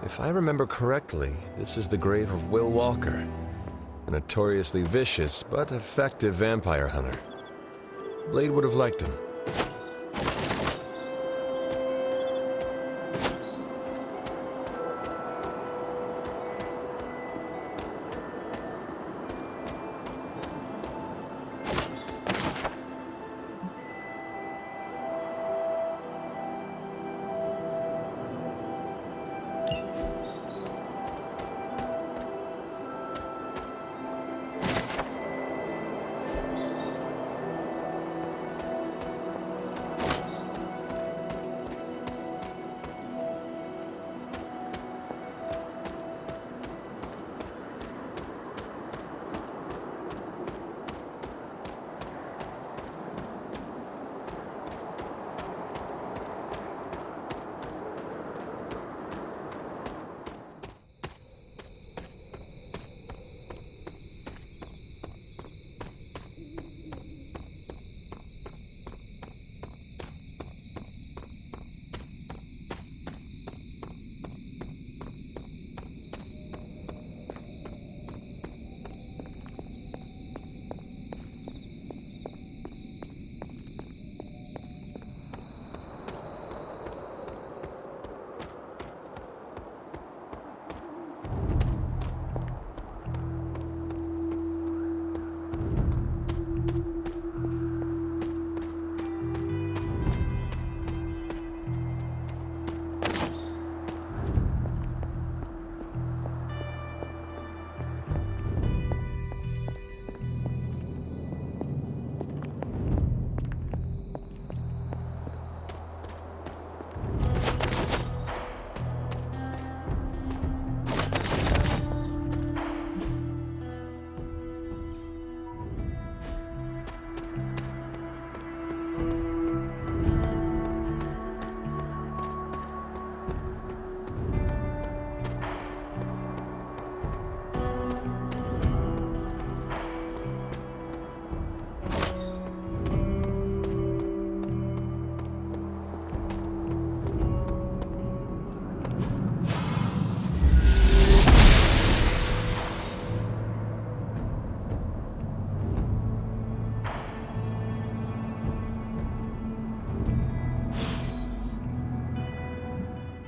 If I remember correctly, this is the grave of Will Walker, a notoriously vicious but effective vampire hunter. Blade would have liked him.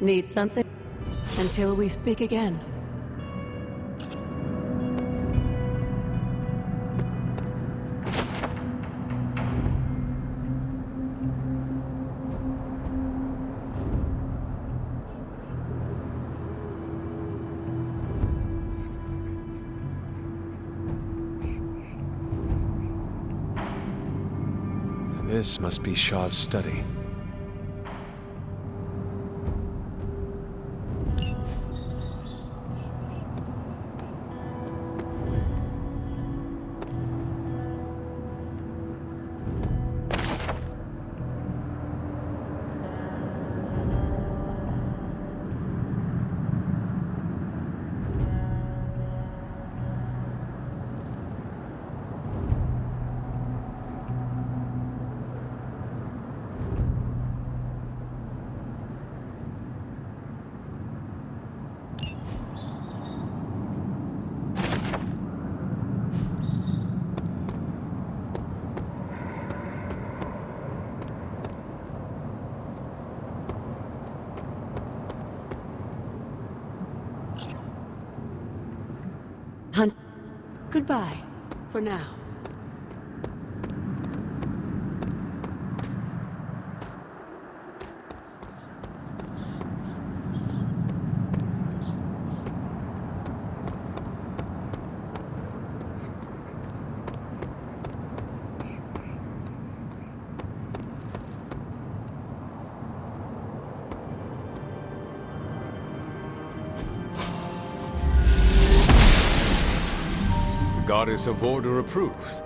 Need something? Until we speak again. This must be Shaw's study. Hunt. Goodbye, for now. Goddess of Order approves.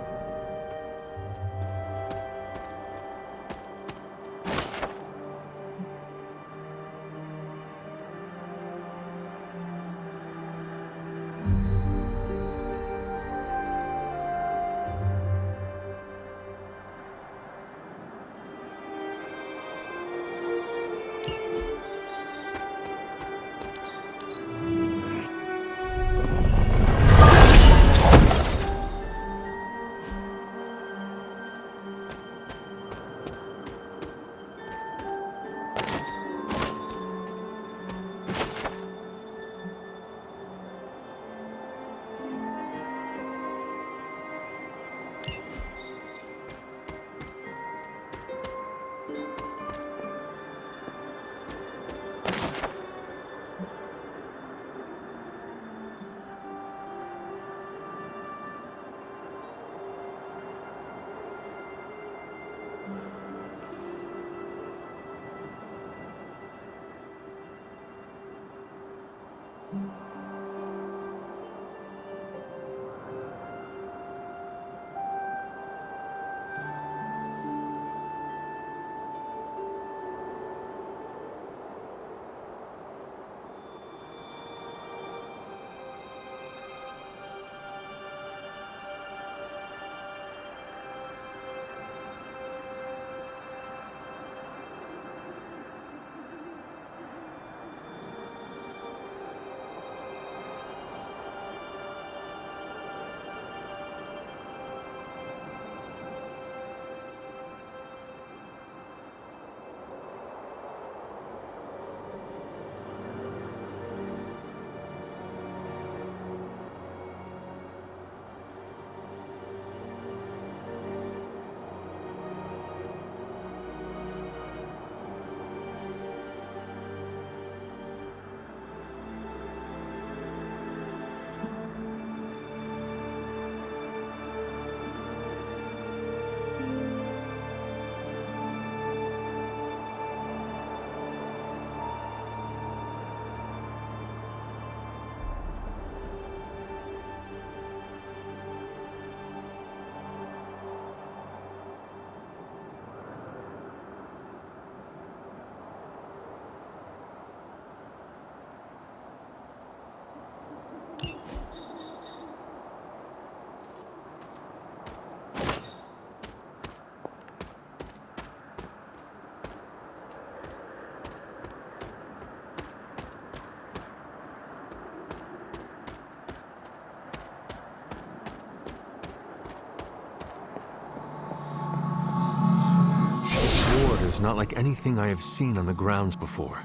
It's not like anything I have seen on the grounds before.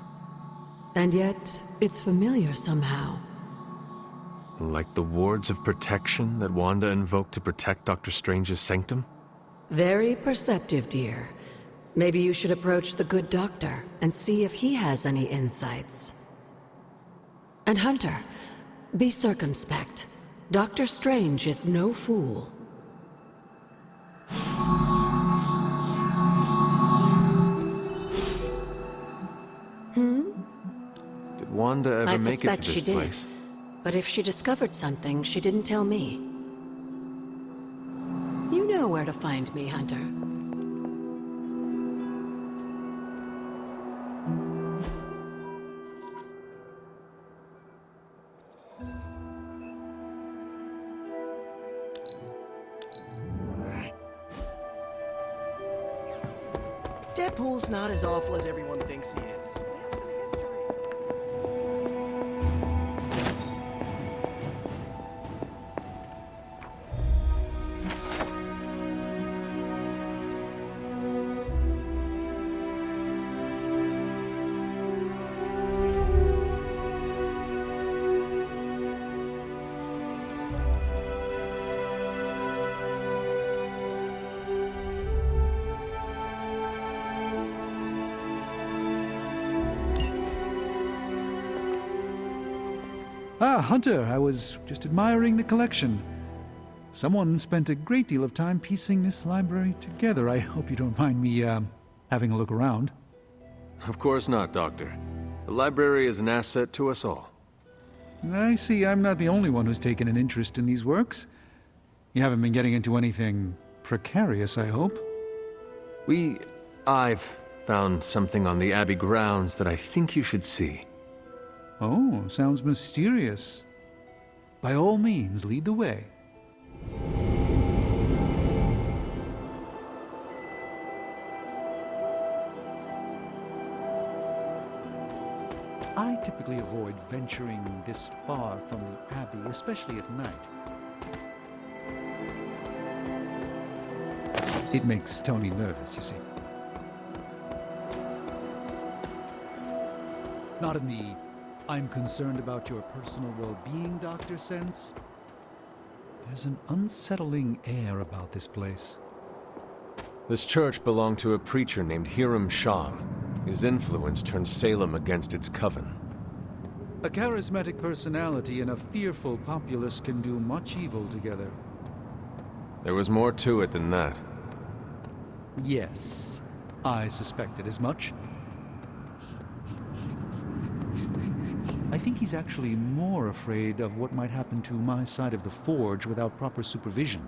And yet, it's familiar somehow. Like the wards of protection that Wanda invoked to protect Dr. Strange's sanctum? Very perceptive, dear. Maybe you should approach the good doctor and see if he has any insights. And Hunter, be circumspect. Dr. Strange is no fool. Did Wanda ever make it to this place? But if she discovered something, she didn't tell me. You know where to find me, Hunter. Deadpool's not as awful as everyone thinks he is. Ah, Hunter, I was just admiring the collection. Someone spent a great deal of time piecing this library together. I hope you don't mind me, having a look around. Of course not, Doctor. The library is an asset to us all. I see I'm not the only one who's taken an interest in these works. You haven't been getting into anything precarious, I hope? I've found something on the Abbey grounds that I think you should see. Oh, sounds mysterious. By all means, lead the way. I typically avoid venturing this far from the Abbey, especially at night. It makes Tony nervous, you see. Not in the "I'm concerned about your personal well-being" doctor sense. There's an unsettling air about this place. This church belonged to a preacher named Hiram Shah. His influence turned Salem against its coven. A charismatic personality and a fearful populace can do much evil together. There was more to it than that. Yes, I suspected as much. I think he's actually more afraid of what might happen to my side of the forge without proper supervision.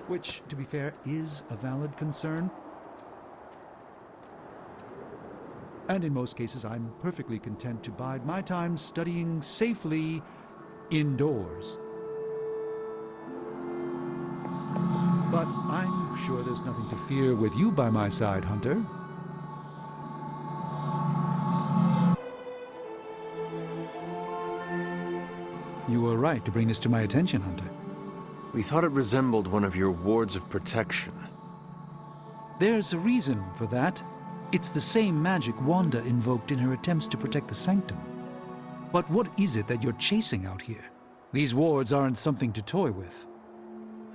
Which, to be fair, is a valid concern. And in most cases, I'm perfectly content to bide my time studying safely indoors. But I'm sure there's nothing to fear with you by my side, Hunter. You were right to bring this to my attention, Hunter. We thought it resembled one of your wards of protection. There's a reason for that. It's the same magic Wanda invoked in her attempts to protect the Sanctum. But what is it that you're chasing out here? These wards aren't something to toy with.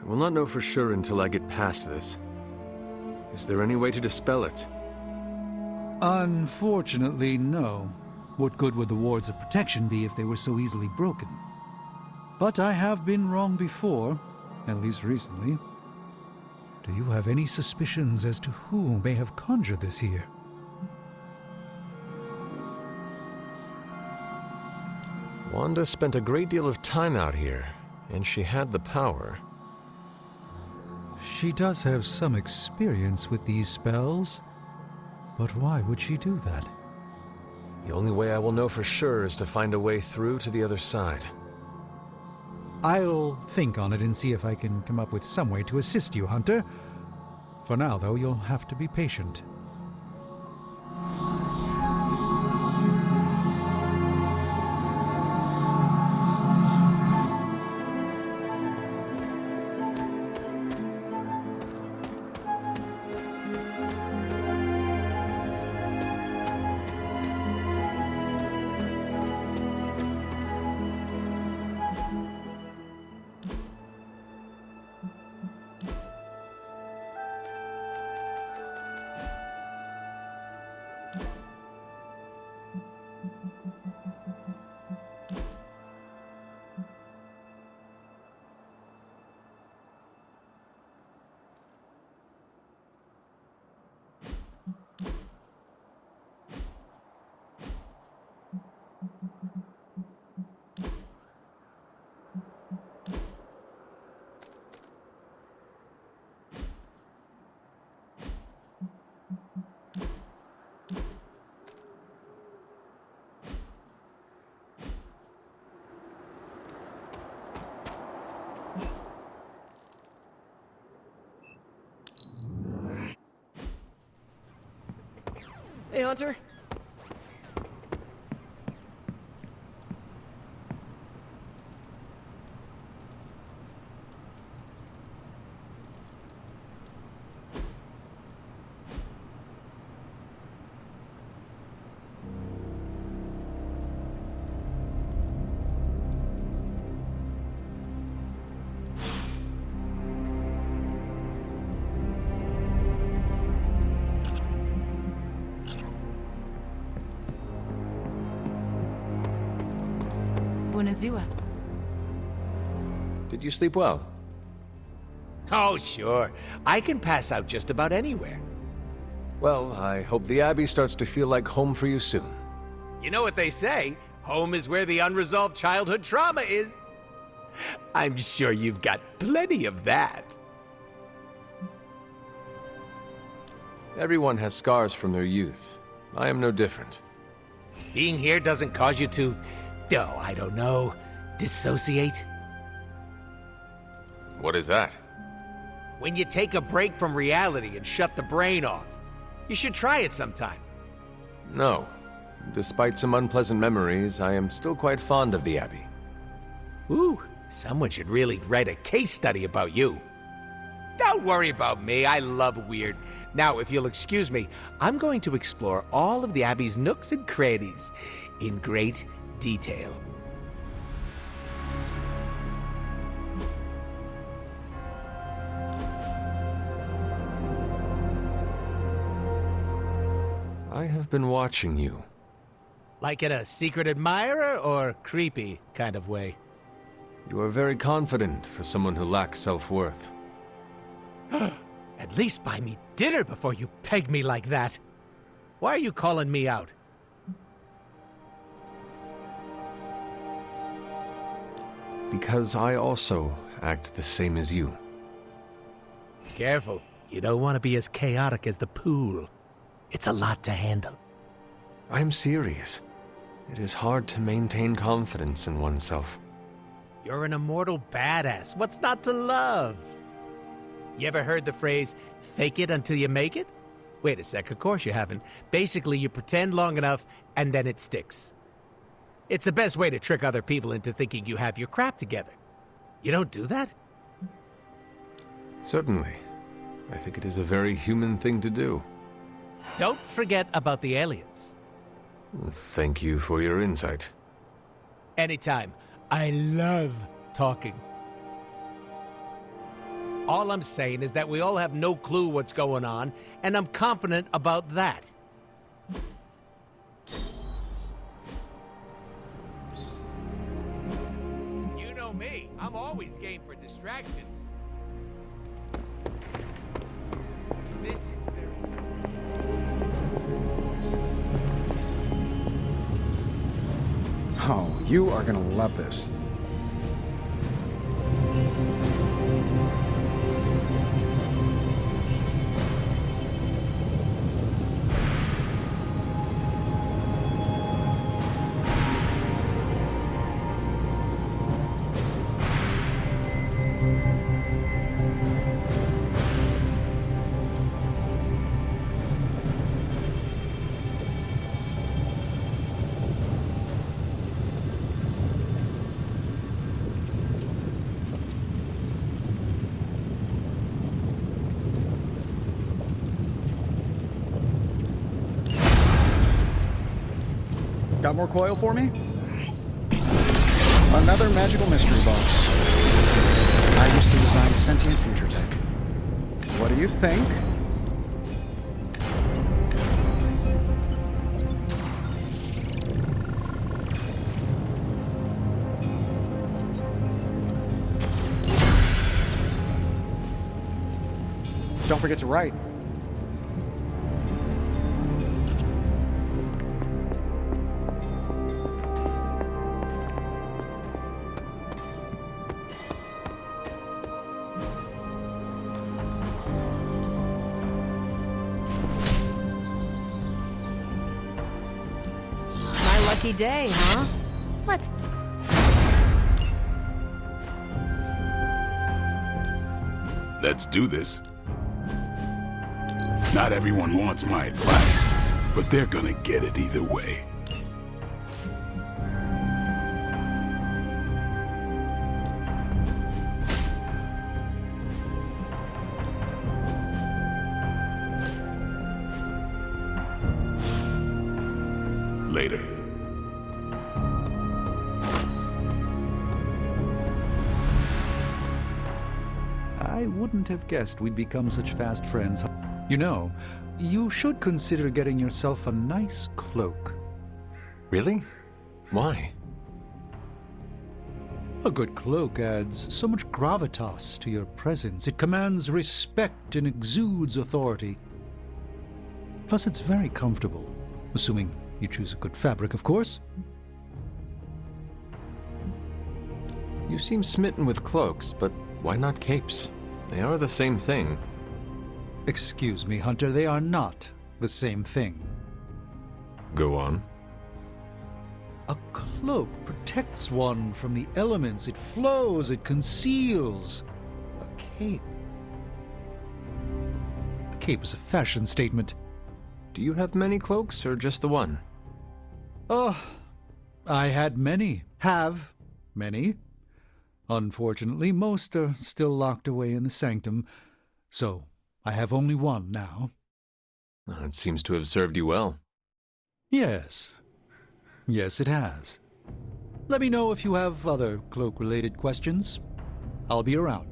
I will not know for sure until I get past this. Is there any way to dispel it? Unfortunately, no. What good would the wards of protection be if they were so easily broken? But I have been wrong before, at least recently. Do you have any suspicions as to who may have conjured this here? Wanda spent a great deal of time out here, and she had the power. She does have some experience with these spells, but why would she do that? The only way I will know for sure is to find a way through to the other side. I'll think on it and see if I can come up with some way to assist you, Hunter. For now, though, you'll have to be patient. Hey, Hunter. Bunazua. Did you sleep well? Oh, sure. I can pass out just about anywhere. Well, I hope the Abbey starts to feel like home for you soon. You know what they say? Home is where the unresolved childhood trauma is. I'm sure you've got plenty of that. Everyone has scars from their youth. I am no different. Being here doesn't cause you to, I don't know, dissociate? What is that? When you take a break from reality and shut the brain off. You should try it sometime. No. Despite some unpleasant memories, I am still quite fond of the Abbey. Ooh, someone should really write a case study about you. Don't worry about me, I love weird. Now, if you'll excuse me, I'm going to explore all of the Abbey's nooks and crannies in great detail. I have been watching you. Like in a secret admirer or creepy kind of way? You are very confident for someone who lacks self-worth. At least buy me dinner before you peg me like that. Why are you calling me out? Because I also act the same as you. Careful. You don't want to be as chaotic as the pool. It's a lot to handle. I'm serious. It is hard to maintain confidence in oneself. You're an immortal badass. What's not to love? You ever heard the phrase, fake it until you make it? Wait a sec, of course you haven't. Basically, you pretend long enough, and then it sticks. It's the best way to trick other people into thinking you have your crap together. You don't do that? Certainly. I think it is a very human thing to do. Don't forget about the aliens. Thank you for your insight. Anytime. I love talking. All I'm saying is that we all have no clue what's going on, and I'm confident about that. You know me. I'm always game for distractions. This is very... Oh, you are gonna love this. Got more coil for me? Another magical mystery box. I used to design sentient future tech. What do you think? Don't forget to write. Lucky day, huh? Let's... Let's do this. Not everyone wants my advice, but they're gonna get it either way. Later. I wouldn't have guessed we'd become such fast friends. You know, you should consider getting yourself a nice cloak. Really? Why? A good cloak adds so much gravitas to your presence. It commands respect and exudes authority. Plus, it's very comfortable, assuming you choose a good fabric, of course. You seem smitten with cloaks, but why not capes? They are the same thing. Excuse me, Hunter, they are not the same thing. Go on. A cloak protects one from the elements. It flows, it conceals. A cape is a fashion statement. Do you have many cloaks, or just the one? Oh, I had many. Have many. Unfortunately, most are still locked away in the sanctum, so I have only one now. It seems to have served you well. Yes. Yes, it has. Let me know if you have other cloak-related questions. I'll be around.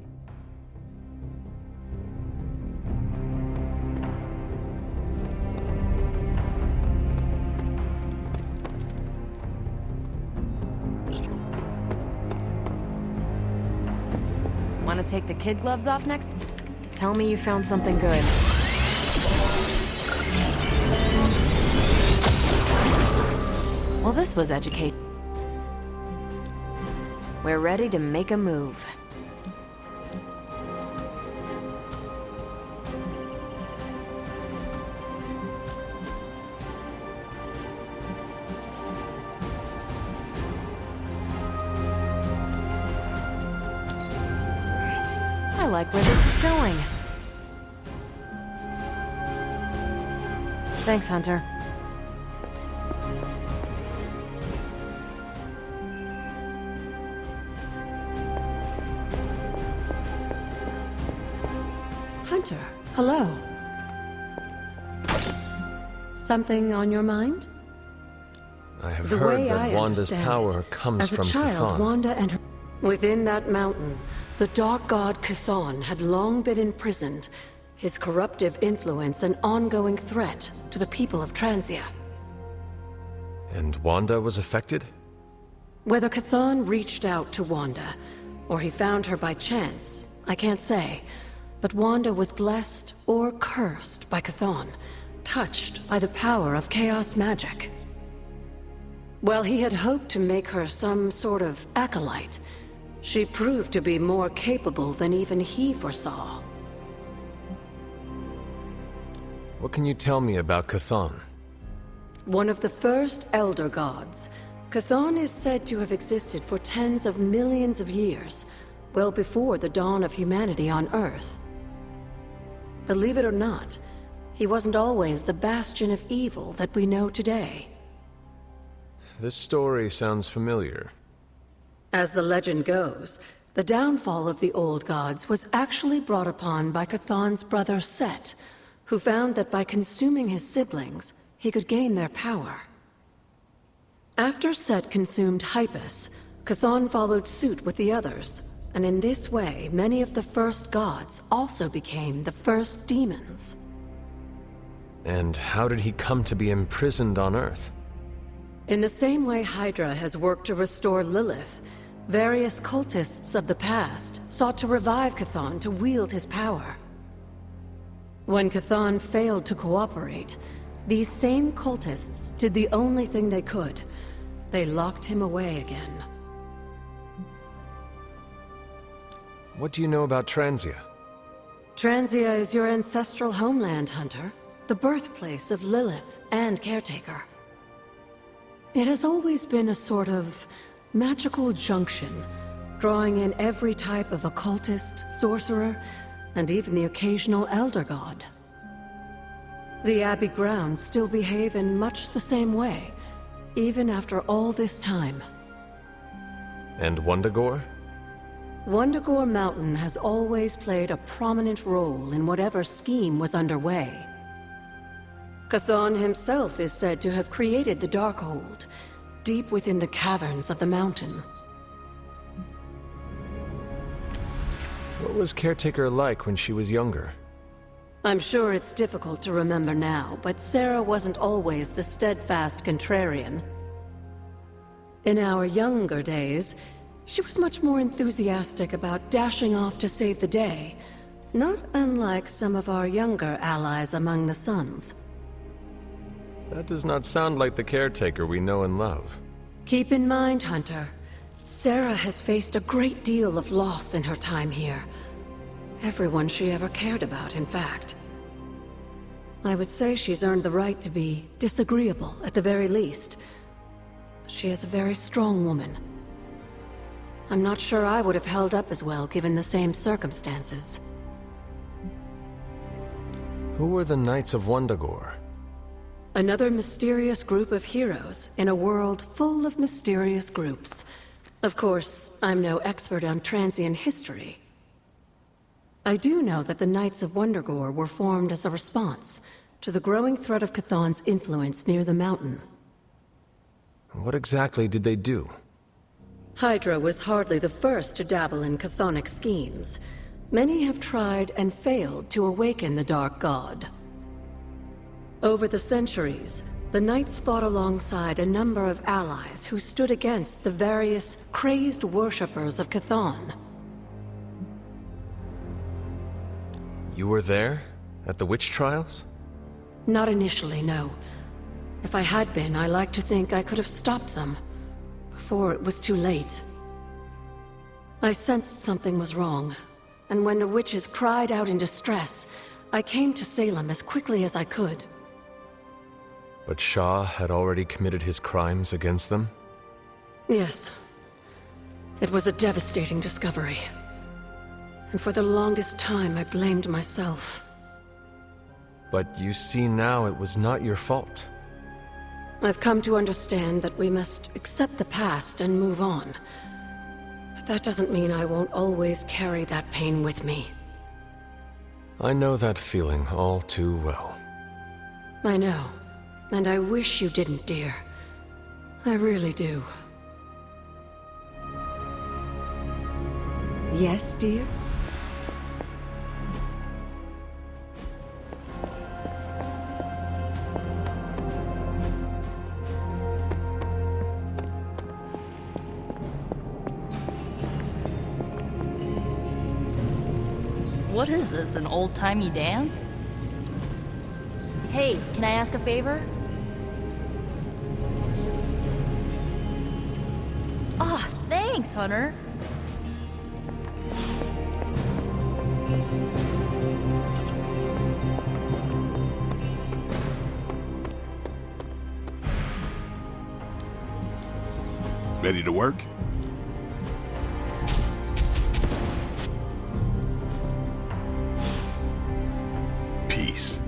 Want to take the kid gloves off next? Tell me you found something good. this was education. We're ready to make a move. I like where this is going. Thanks, Hunter. Hunter, hello. Something on your mind? I have The heard way that I Wanda's understand power it, comes as from a child, Chthon. Wanda and her... Within that mountain, the dark god Chthon had long been imprisoned, his corruptive influence an ongoing threat to the people of Transia. And Wanda was affected? Whether Chthon reached out to Wanda, or he found her by chance, I can't say. But Wanda was blessed or cursed by Chthon, touched by the power of chaos magic. While he had hoped to make her some sort of acolyte, she proved to be more capable than even he foresaw. What can you tell me about Chthon? One of the first Elder Gods, Chthon is said to have existed for tens of millions of years, well before the dawn of humanity on Earth. Believe it or not, he wasn't always the bastion of evil that we know today. This story sounds familiar. As the legend goes, the downfall of the old gods was actually brought upon by Chthon's brother Set, who found that by consuming his siblings, he could gain their power. After Set consumed Hypus, Chthon followed suit with the others, and in this way, many of the first gods also became the first demons. And how did he come to be imprisoned on Earth? In the same way Hydra has worked to restore Lilith, various cultists of the past sought to revive Chthon to wield his power. When Chthon failed to cooperate, these same cultists did the only thing they could. They locked him away again. What do you know about Transia? Transia is your ancestral homeland, Hunter. The birthplace of Lilith and Caretaker. It has always been a sort of magical junction, drawing in every type of occultist, sorcerer, and even the occasional Elder God. The Abbey grounds still behave in much the same way, even after all this time. And Wundagore? Wundagore Mountain has always played a prominent role in whatever scheme was underway. Chthon himself is said to have created the Darkhold, deep within the caverns of the mountain. What was Caretaker like when she was younger? I'm sure it's difficult to remember now, but Sarah wasn't always the steadfast contrarian. In our younger days, she was much more enthusiastic about dashing off to save the day, not unlike some of our younger allies among the Suns. That does not sound like the Caretaker we know and love. Keep in mind, Hunter, Sarah has faced a great deal of loss in her time here. Everyone she ever cared about, in fact. I would say she's earned the right to be disagreeable, at the very least. She is a very strong woman. I'm not sure I would have held up as well given the same circumstances. Who were the Knights of Wundagore? Another mysterious group of heroes in a world full of mysterious groups. Of course, I'm no expert on Transian history. I do know that the Knights of Wundagore were formed as a response to the growing threat of Chthon's influence near the mountain. What exactly did they do? Hydra was hardly the first to dabble in chthonic schemes. Many have tried and failed to awaken the Dark God. Over the centuries, the Knights fought alongside a number of allies who stood against the various crazed worshippers of Chthon. You were there? At the witch trials? Not initially, no. If I had been, I like to think I could have stopped them before it was too late. I sensed something was wrong, and when the witches cried out in distress, I came to Salem as quickly as I could. But Shah had already committed his crimes against them? Yes. It was a devastating discovery. And for the longest time, I blamed myself. But you see now it was not your fault. I've come to understand that we must accept the past and move on. But that doesn't mean I won't always carry that pain with me. I know that feeling all too well. I know. And I wish you didn't, dear. I really do. Yes, dear? What is this, an old-timey dance? Hey, can I ask a favor? Ah, thanks, Hunter. Ready to work? Peace.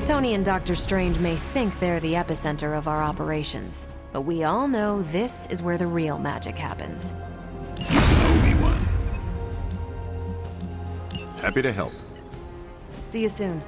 Tony and Dr. Strange may think they're the epicenter of our operations, but we all know this is where the real magic happens. You can owe me one. Happy to help. See you soon.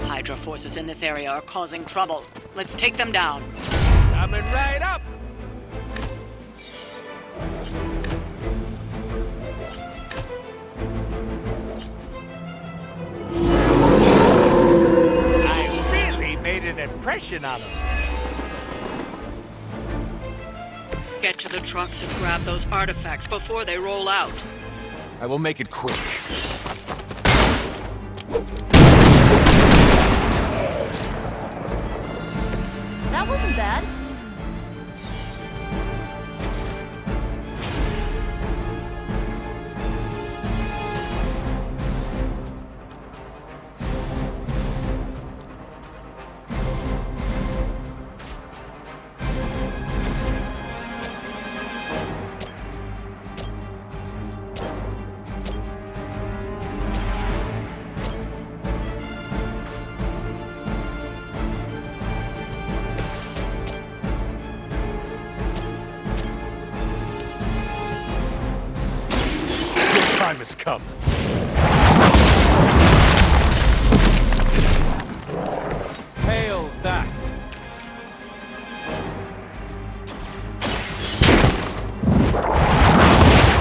Hydra forces in this area are causing trouble. Let's take them down. Coming right up! I really made an impression on them. Get to the trucks and grab those artifacts before they roll out. I will make it quick. That wasn't bad. time has come. Hail that!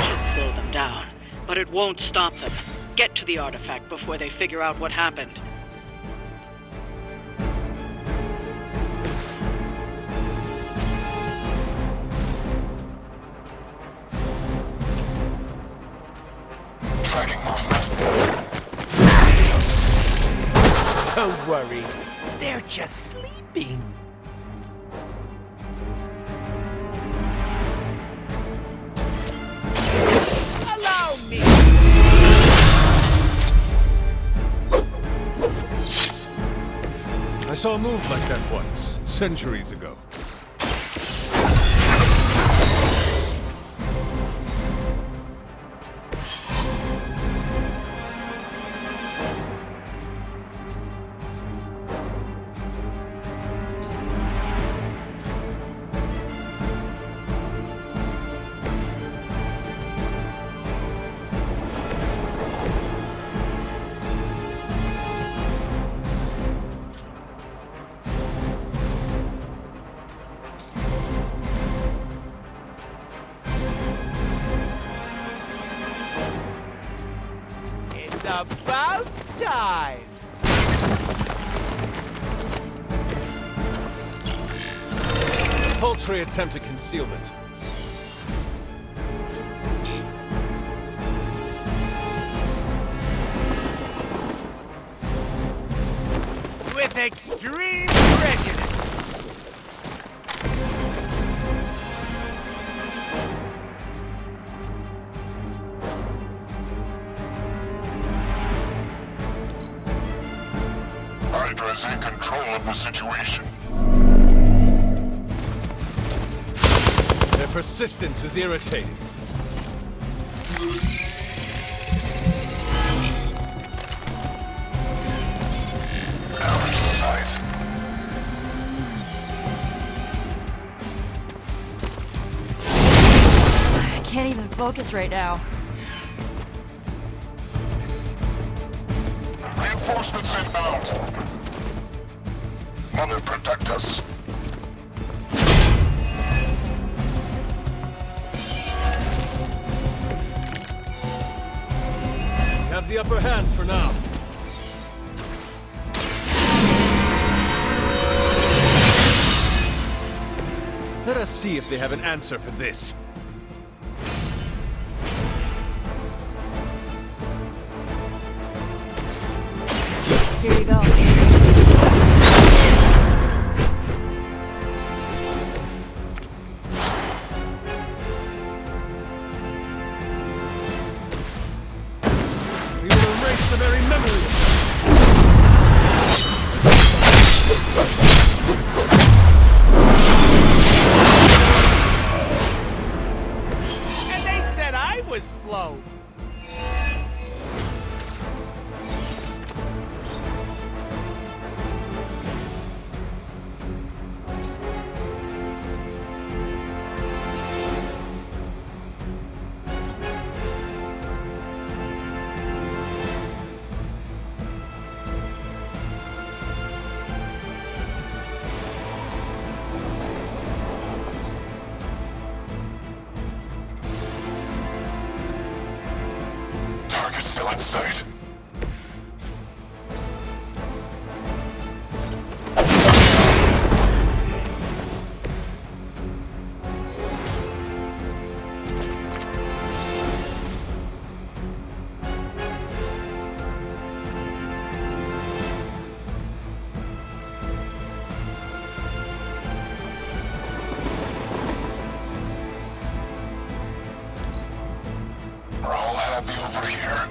Should slow them down, but it won't stop them. Get to the artifact before they figure out what happened. Don't worry, they're just sleeping. Allow me! I saw a move like that once, centuries ago. It's about time! Paltry attempt at concealment. With extreme prejudice! Hydra's in control of the situation. Their persistence is irritating. Out of sight. I can't even focus right now. Reinforcements inbound. Mother, protect us. Have the upper hand for now. Let us see if they have an answer for this. Here you go. We will erase the very memory of And they said I was slow! Target still in sight. We're all happy over here.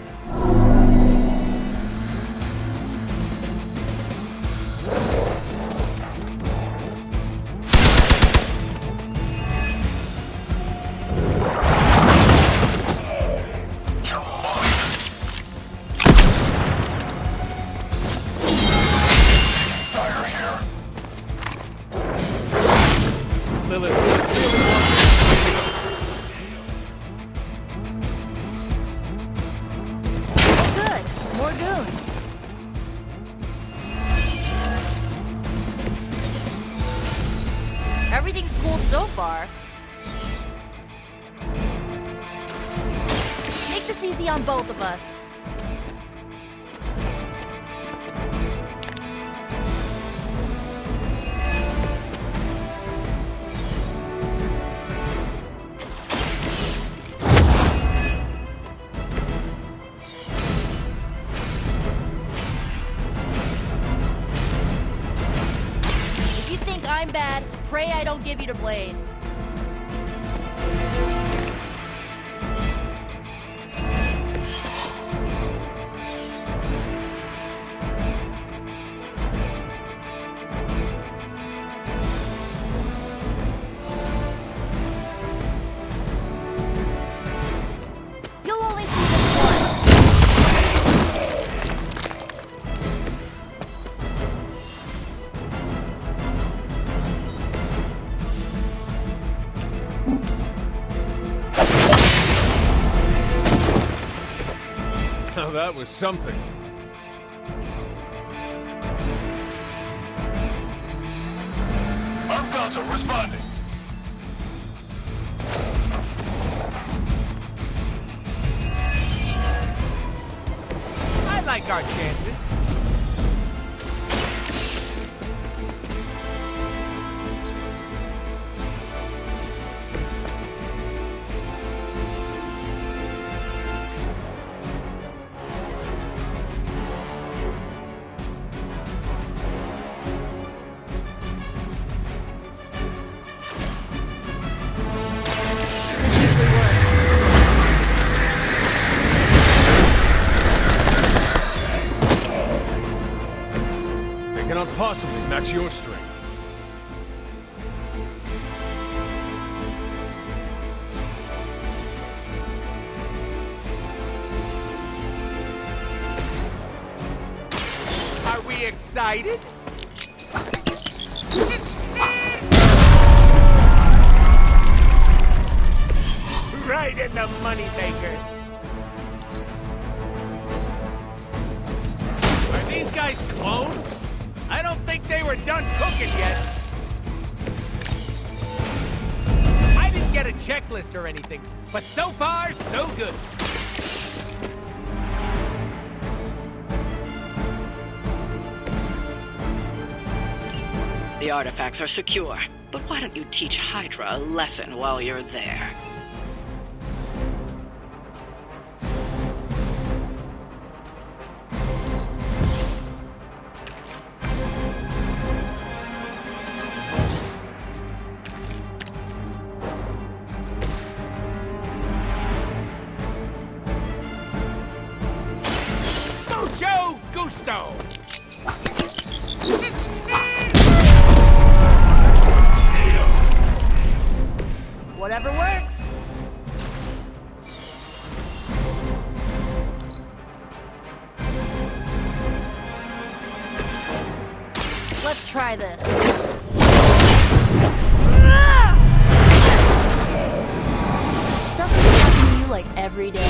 You're mine. Fire here. Lilith. Really want this. more goons. Everything's cool so far. Make this easy on both of us. If you think I'm bad, pray I don't give you the blade. You'll only see this once. Now that was something. Arm console responding. I like our chances. This usually works. They cannot possibly match your strength. Are we excited? Right in the moneymaker. Are these guys clones? I don't think they were done cooking yet. I didn't get a checklist or anything, but so far, so good. The artifacts are secure, but why don't you teach Hydra a lesson while you're there? Mucho gusto! Whatever works. Let's try this. Doesn't it happen to you like every day?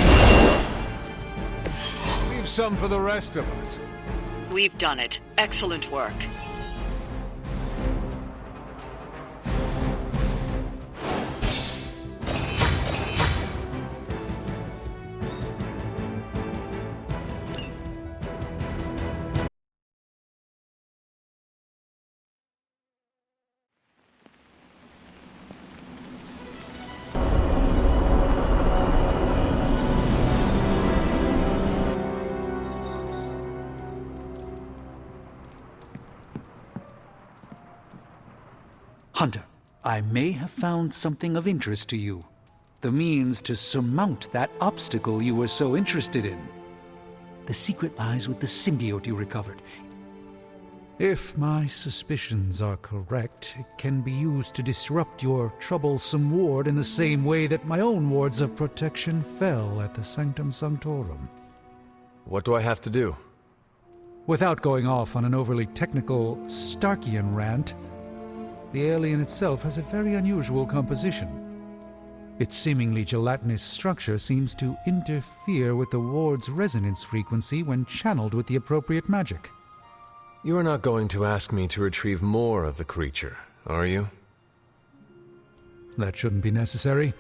Leave some for the rest of us. We've done it. Excellent work. Hunter, I may have found something of interest to you. The means to surmount that obstacle you were so interested in. The secret lies with the symbiote you recovered. If my suspicions are correct, it can be used to disrupt your troublesome ward in the same way that my own wards of protection fell at the Sanctum Sanctorum. What do I have to do? Without going off on an overly technical Starkian rant, the alien itself has a very unusual composition. Its seemingly gelatinous structure seems to interfere with the ward's resonance frequency when channeled with the appropriate magic. You are not going to ask me to retrieve more of the creature, are you? That shouldn't be necessary.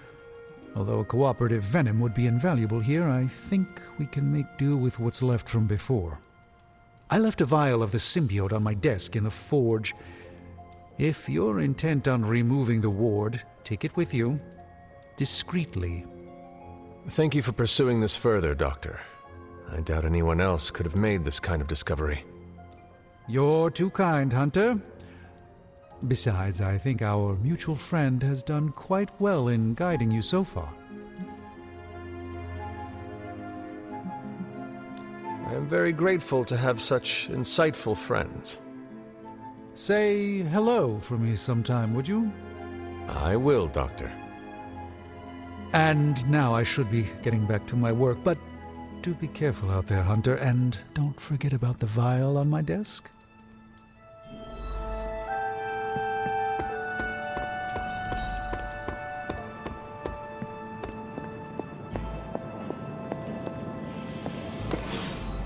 Although a cooperative venom would be invaluable here, I think we can make do with what's left from before. I left a vial of the symbiote on my desk in the forge. If you're intent on removing the ward, take it with you. Discreetly. Thank you for pursuing this further, Doctor. I doubt anyone else could have made this kind of discovery. You're too kind, Hunter. Besides, I think our mutual friend has done quite well in guiding you so far. I am very grateful to have such insightful friends. Say hello for me sometime, would you? I will, Doctor. And now I should be getting back to my work, but do be careful out there, Hunter, and don't forget about the vial on my desk.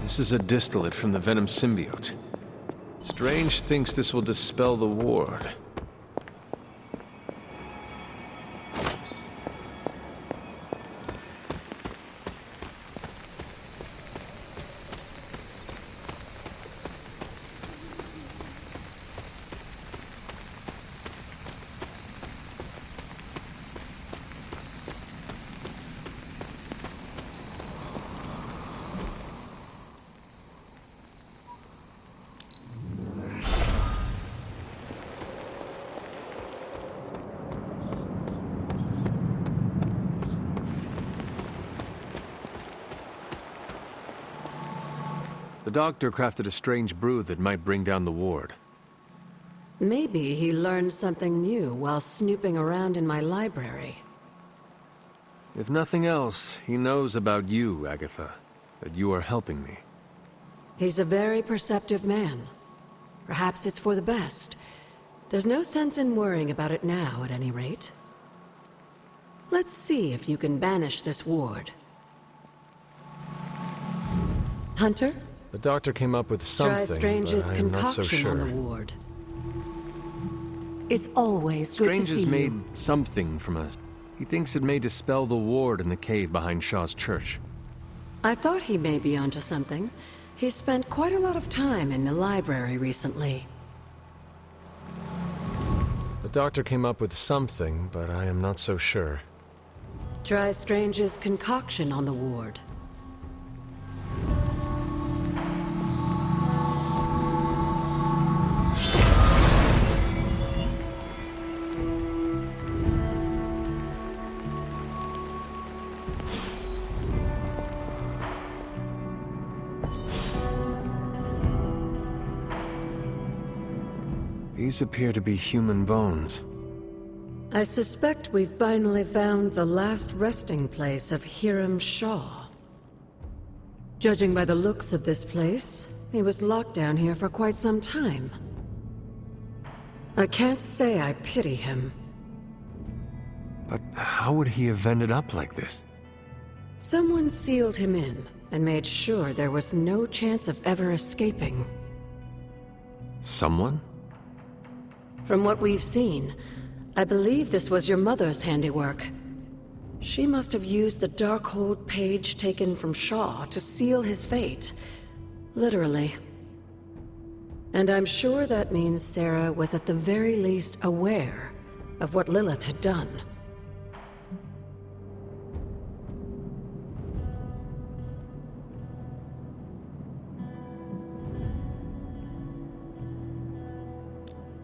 This is a distillate from the venom symbiote. Strange thinks this will dispel the ward. The doctor crafted a strange brew that might bring down the ward. Maybe he learned something new while snooping around in my library. If nothing else, he knows about you, Agatha, that you are helping me. He's a very perceptive man. Perhaps it's for the best. There's no sense in worrying about it now, at any rate. Let's see if you can banish this ward. Hunter? The doctor came up with something, Try Strange's but I'm not so concoction on sure. the ward. It's always good to Strange see has made you. something from us. He thinks it may dispel the ward in the cave behind Shaw's church. I thought he may be onto something. He's spent quite a lot of time in the library recently. The doctor came up with something, but I am not so sure. Try Strange's concoction on the ward. These appear to be human bones. I suspect we've finally found the last resting place of Hiram Shaw. Judging by the looks of this place, he was locked down here for quite some time. I can't say I pity him. But how would he have ended up like this? Someone sealed him in and made sure there was no chance of ever escaping. Someone? From what we've seen, I believe this was your mother's handiwork. She must have used the Darkhold page taken from Shaw to seal his fate. Literally. And I'm sure that means Sarah was at the very least aware of what Lilith had done.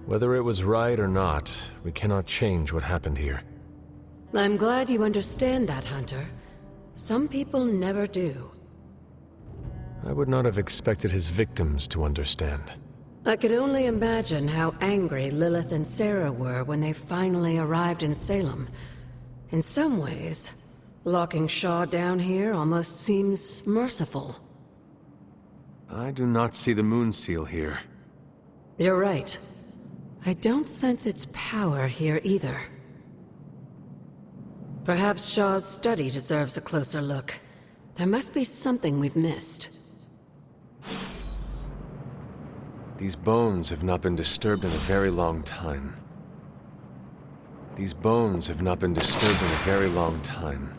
Whether it was right or not, we cannot change what happened here. I'm glad you understand that, Hunter. Some people never do. I would not have expected his victims to understand. I can only imagine how angry Lilith and Sarah were when they finally arrived in Salem. In some ways, locking Shaw down here almost seems merciful. I do not see the moon seal here. You're right. I don't sense its power here either. Perhaps Shaw's study deserves a closer look. There must be something we've missed. These bones have not been disturbed in a very long time. These bones have not been disturbed in a very long time.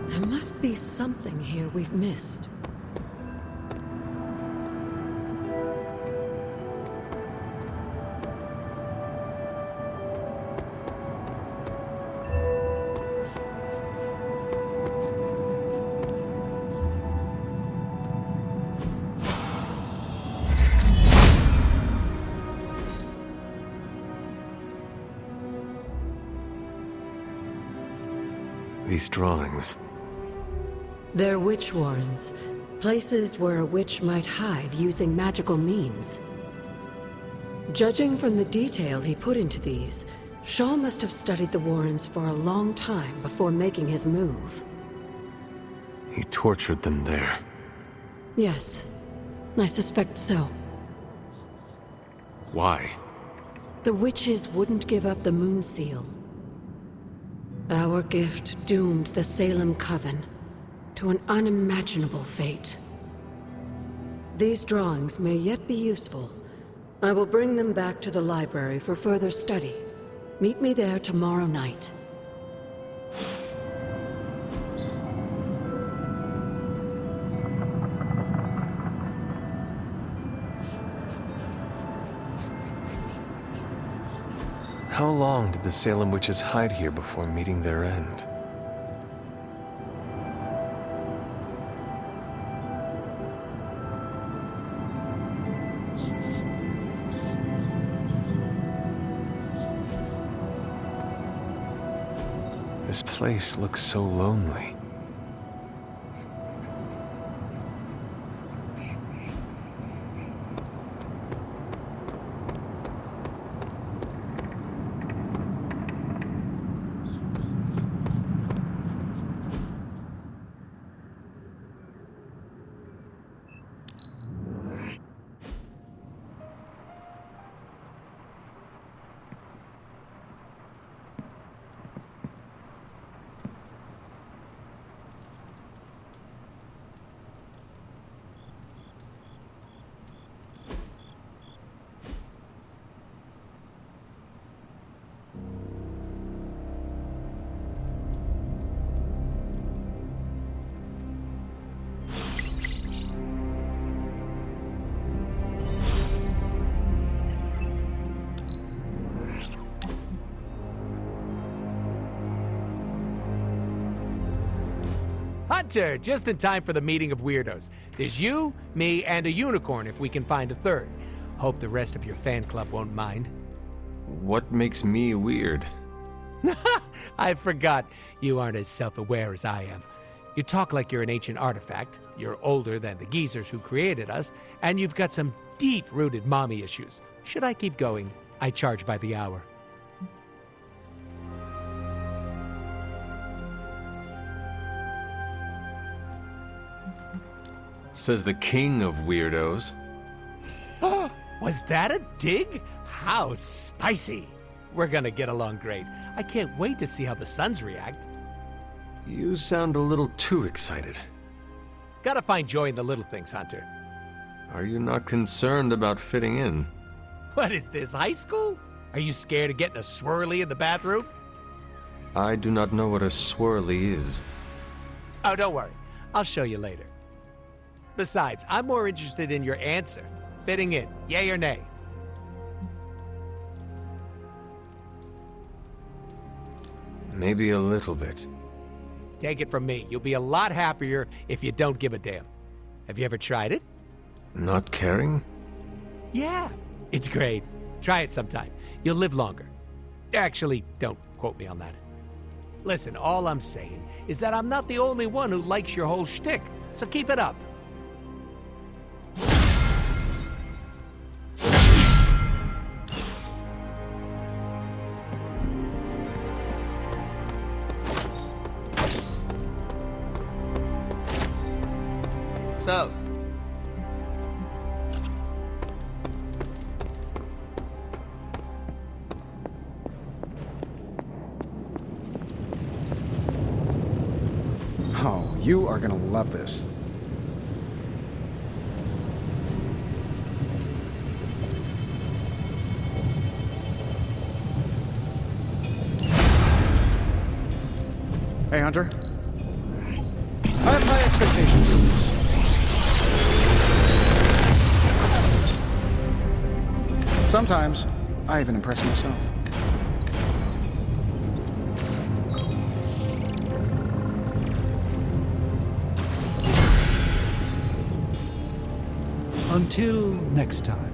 There must be something here we've missed. These drawings. They're witch warrens, places where a witch might hide using magical means. Judging from the detail he put into these, Shaw must have studied the warrens for a long time before making his move. He tortured them there. Yes, I suspect so. Why? The witches wouldn't give up the moon seal. Our gift doomed the Salem Coven to an unimaginable fate. These drawings may yet be useful. I will bring them back to the library for further study. Meet me there tomorrow night. How long did the Salem witches hide here before meeting their end? This place looks so lonely. Hunter, just in time for the meeting of weirdos. There's you, me, and a unicorn if we can find a third. Hope the rest of your fan club won't mind. What makes me weird? I forgot. You aren't as self-aware as I am. You talk like you're an ancient artifact, you're older than the geezers who created us, and you've got some deep-rooted mommy issues. Should I keep going? I charge by the hour. Says the king of weirdos. Was that a dig? How spicy! We're gonna get along great. I can't wait to see how the Sons react. You sound a little too excited. Gotta find joy in the little things, Hunter. Are you not concerned about fitting in? What is this, high school? Are you scared of getting a swirly in the bathroom? I do not know what a swirly is. Oh, don't worry. I'll show you later. Besides, I'm more interested in your answer. Fitting in, yay or nay? Maybe a little bit. Take it from me, you'll be a lot happier if you don't give a damn. Have you ever tried it? Not caring? Yeah. It's great. Try it sometime. You'll live longer. Actually, don't quote me on that. Listen, all I'm saying is that I'm not the only one who likes your whole shtick, so keep it up. So, Oh, you are gonna love this. Hey, Hunter. I have high expectations for this. Sometimes, I even impress myself. Until next time.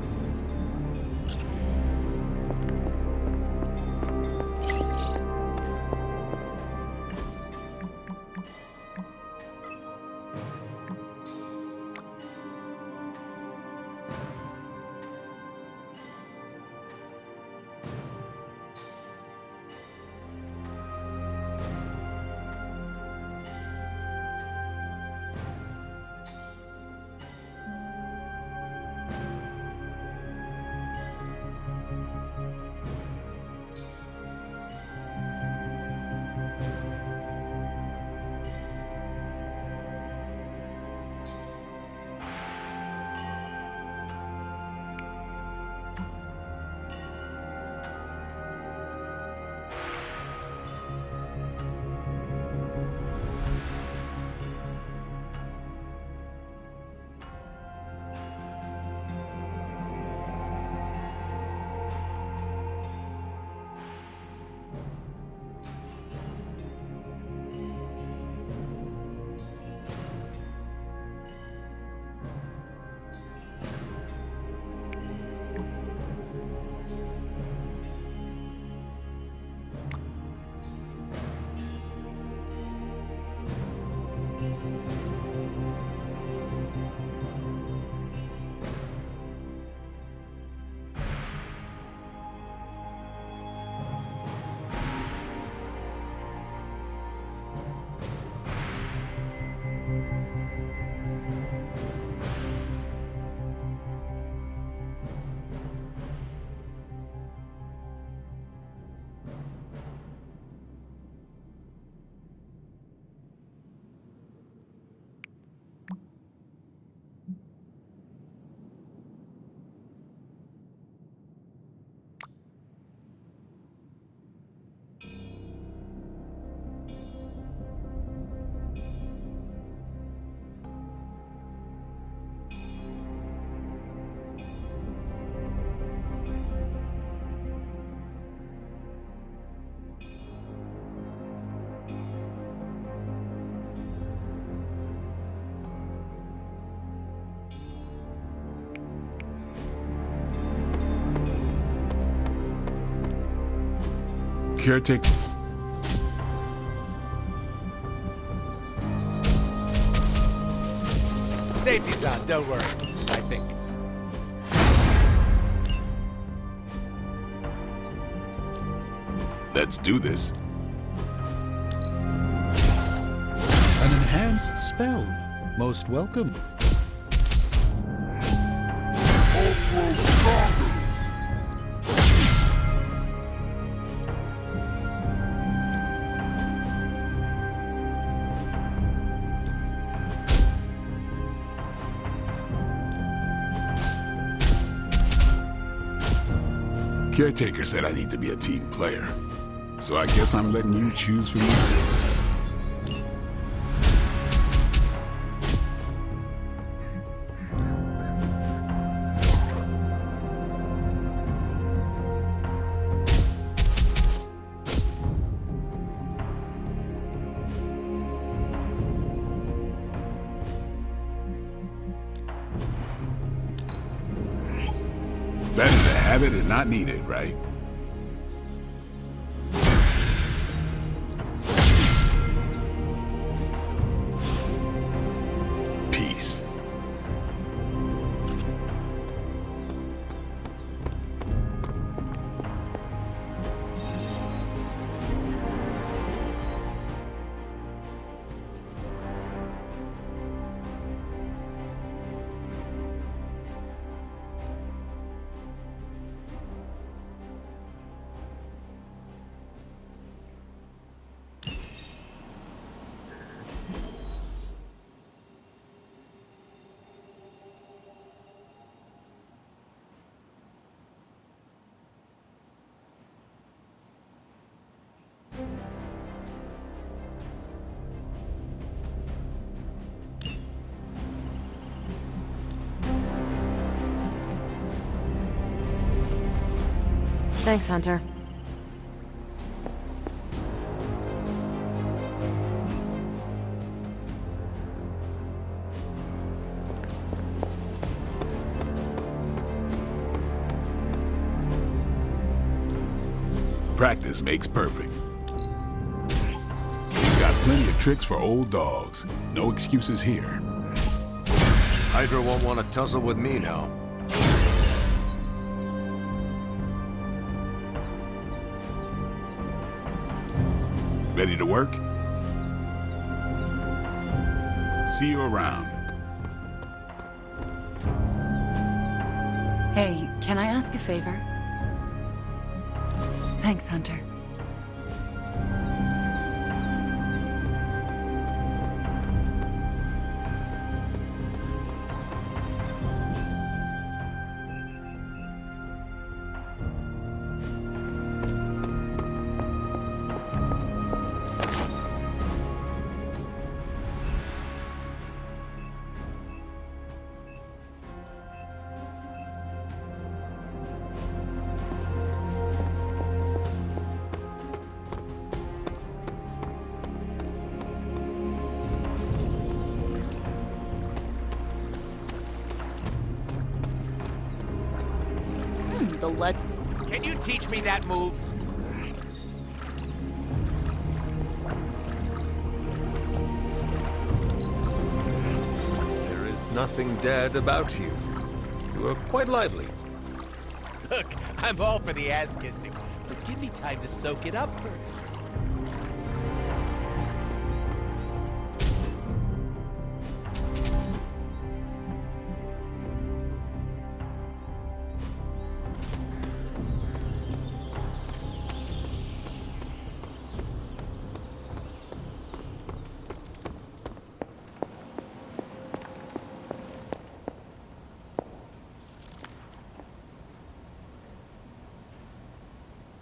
Caretaker. Safety's on, don't worry. I think. Let's do this. An enhanced spell. Most welcome. Caretaker said I need to be a team player. So I guess I'm letting you choose for me too. Better to have it and not need it, right? Peace. Thanks, Hunter. Practice makes perfect. You've got plenty of tricks for old dogs. No excuses here. Hydra won't want to tussle with me now. Ready to work? See you around. Hey, can I ask a favor? Thanks, Hunter. Can you teach me that move? There is nothing dead about you. You are quite lively. Look, I'm all for the ass kissing, but give me time to soak it up first.